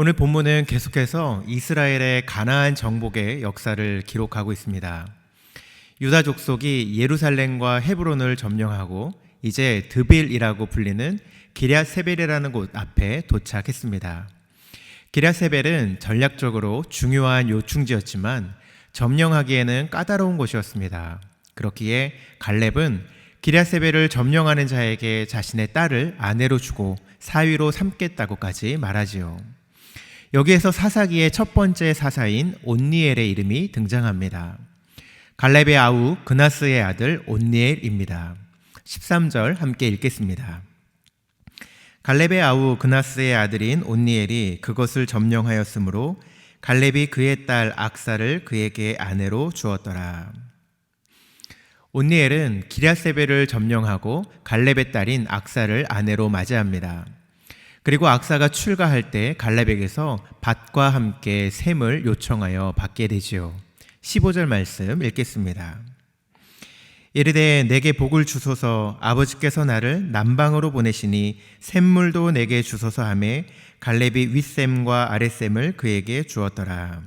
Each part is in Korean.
오늘 본문은 계속해서 이스라엘의 가나안 정복의 역사를 기록하고 있습니다. 유다 족속이 예루살렘과 헤브론을 점령하고 이제 드빌이라고 불리는 기럇세벨이라는 곳 앞에 도착했습니다. 기럇세벨은 전략적으로 중요한 요충지였지만 점령하기에는 까다로운 곳이었습니다. 그렇기에 갈렙은 기럇세벨을 점령하는 자에게 자신의 딸을 아내로 주고 사위로 삼겠다고까지 말하지요. 여기에서 사사기의 첫 번째 사사인 온니엘의 이름이 등장합니다. 갈렙의 아우 그나스의 아들 온니엘입니다. 13절 함께 읽겠습니다. 갈렙의 아우 그나스의 아들인 온니엘이 그것을 점령하였으므로 갈렙이 그의 딸 악사를 그에게 아내로 주었더라. 온니엘은 기럇세벨을 점령하고 갈렙의 딸인 악사를 아내로 맞이합니다. 그리고 악사가 출가할 때 갈렙에게서 밭과 함께 셈을 요청하여 받게 되지요. 15절 말씀 읽겠습니다. 이르되 내게 복을 주소서 아버지께서 나를 남방으로 보내시니 샘물도 내게 주소서 하매 갈렙이 윗샘과 아랫샘을 그에게 주었더라.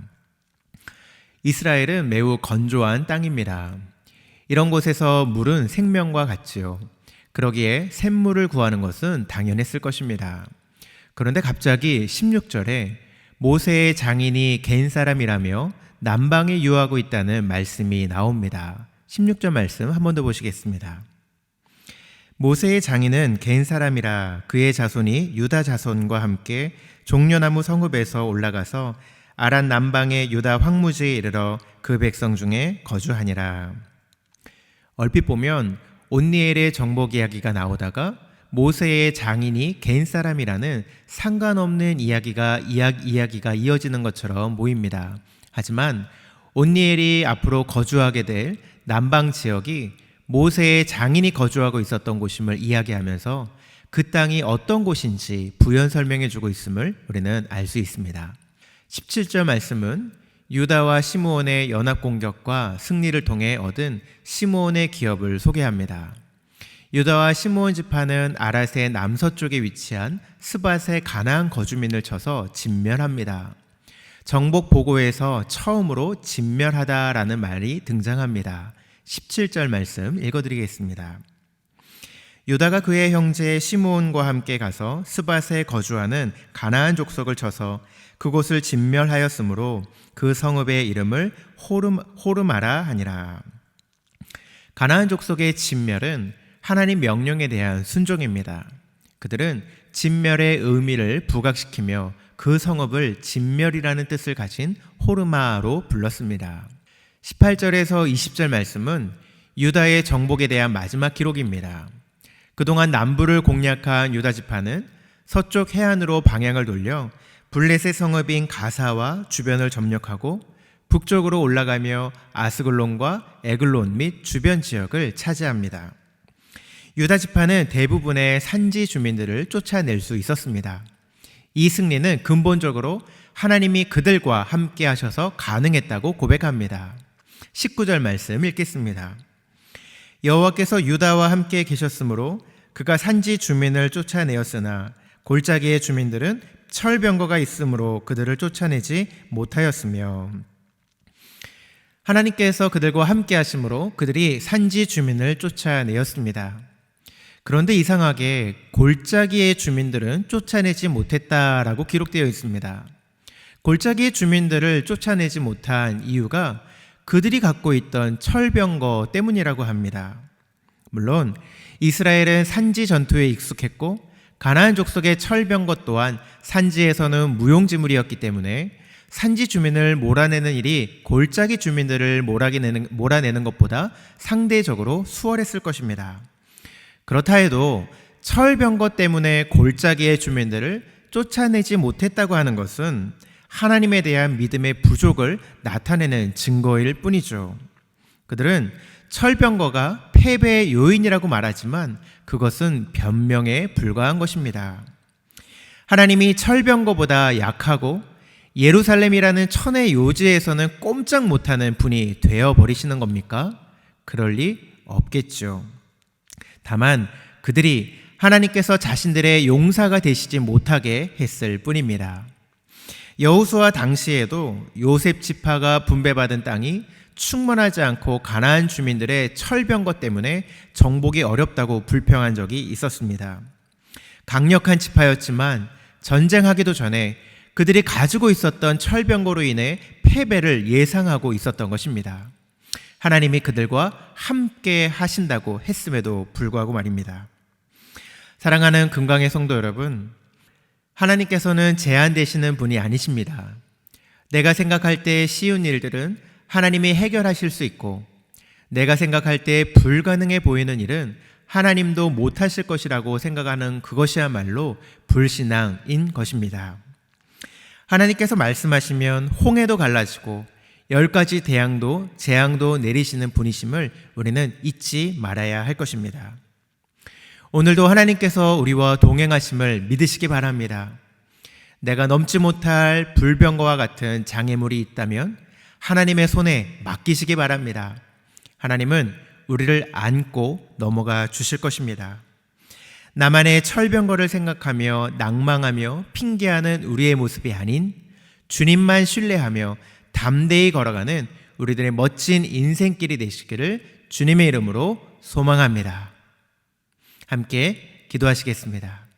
이스라엘은 매우 건조한 땅입니다. 이런 곳에서 물은 생명과 같지요. 그러기에 샘물을 구하는 것은 당연했을 것입니다. 그런데 갑자기 16절에 모세의 장인이 갠 사람이라며 남방에 유하고 있다는 말씀이 나옵니다. 16절 말씀 한 번 더 보시겠습니다. 모세의 장인은 갠 사람이라 그의 자손이 유다 자손과 함께 종려나무 성읍에서 올라가서 아란 남방의 유다 황무지에 이르러 그 백성 중에 거주하니라. 얼핏 보면 온니엘의 정복 이야기가 나오다가 모세의 장인이 갠 사람이라는 상관없는 이야기가 이어지는 것처럼 보입니다. 하지만 온니엘이 앞으로 거주하게 될 남방 지역이 모세의 장인이 거주하고 있었던 곳임을 이야기하면서 그 땅이 어떤 곳인지 부연 설명해주고 있음을 우리는 알 수 있습니다. 17절 말씀은 유다와 시므온의 연합 공격과 승리를 통해 얻은 시므온의 기업을 소개합니다. 유다와 시므온 지파는 아랏의 남서쪽에 위치한 스밧의 가나안 거주민을 쳐서 진멸합니다. 정복 보고에서 처음으로 진멸하다라는 말이 등장합니다. 17절 말씀 읽어드리겠습니다. 유다가 그의 형제 시므온과 함께 가서 스밧에 거주하는 가나안 족속을 쳐서 그곳을 진멸하였으므로 그 성읍의 이름을 호르마라 하니라. 가나안 족속의 진멸은 하나님 명령에 대한 순종입니다. 그들은 진멸의 의미를 부각시키며 그 성읍을 진멸이라는 뜻을 가진 호르마로 불렀습니다. 18절에서 20절 말씀은 유다의 정복에 대한 마지막 기록입니다. 그동안 남부를 공략한 유다 지파는 서쪽 해안으로 방향을 돌려 블레셋 성읍인 가사와 주변을 점령하고 북쪽으로 올라가며 아스글론과 에글론 및 주변 지역을 차지합니다. 유다 지파는 대부분의 산지 주민들을 쫓아낼 수 있었습니다. 이 승리는 근본적으로 하나님이 그들과 함께 하셔서 가능했다고 고백합니다. 19절 말씀 읽겠습니다. 여호와께서 유다와 함께 계셨으므로 그가 산지 주민을 쫓아내었으나 골짜기의 주민들은 철병거가 있으므로 그들을 쫓아내지 못하였으며 하나님께서 그들과 함께 하심으로 그들이 산지 주민을 쫓아내었습니다. 그런데 이상하게 골짜기의 주민들은 쫓아내지 못했다라고 기록되어 있습니다. 골짜기의 주민들을 쫓아내지 못한 이유가 그들이 갖고 있던 철병거 때문이라고 합니다. 물론 이스라엘은 산지 전투에 익숙했고 가나안 족속의 철병거 또한 산지에서는 무용지물이었기 때문에 산지 주민을 몰아내는 일이 골짜기 주민들을 몰아내는 것보다 상대적으로 수월했을 것입니다. 그렇다 해도 철병거 때문에 골짜기의 주민들을 쫓아내지 못했다고 하는 것은 하나님에 대한 믿음의 부족을 나타내는 증거일 뿐이죠. 그들은 철병거가 패배의 요인이라고 말하지만 그것은 변명에 불과한 것입니다. 하나님이 철병거보다 약하고 예루살렘이라는 천의 요지에서는 꼼짝 못하는 분이 되어버리시는 겁니까? 그럴 리 없겠죠. 다만 그들이 하나님께서 자신들의 용사가 되시지 못하게 했을 뿐입니다. 여호수아 당시에도 요셉 지파가 분배받은 땅이 충분하지 않고 가나안 주민들의 철병거 때문에 정복이 어렵다고 불평한 적이 있었습니다. 강력한 지파였지만 전쟁하기도 전에 그들이 가지고 있었던 철병거로 인해 패배를 예상하고 있었던 것입니다. 하나님이 그들과 함께 하신다고 했음에도 불구하고 말입니다. 사랑하는 금강의 성도 여러분, 하나님께서는 제한되시는 분이 아니십니다. 내가 생각할 때 쉬운 일들은 하나님이 해결하실 수 있고, 내가 생각할 때 불가능해 보이는 일은 하나님도 못하실 것이라고 생각하는 그것이야말로 불신앙인 것입니다. 하나님께서 말씀하시면 홍해도 갈라지고 10가지 재앙도 내리시는 분이심을 우리는 잊지 말아야 할 것입니다. 오늘도 하나님께서 우리와 동행하심을 믿으시기 바랍니다. 내가 넘지 못할 불병거와 같은 장애물이 있다면 하나님의 손에 맡기시기 바랍니다. 하나님은 우리를 안고 넘어가 주실 것입니다. 나만의 철병거를 생각하며 낭망하며 핑계하는 우리의 모습이 아닌 주님만 신뢰하며 담대히 걸어가는 우리들의 멋진 인생길이 되시기를 주님의 이름으로 소망합니다. 함께 기도하시겠습니다.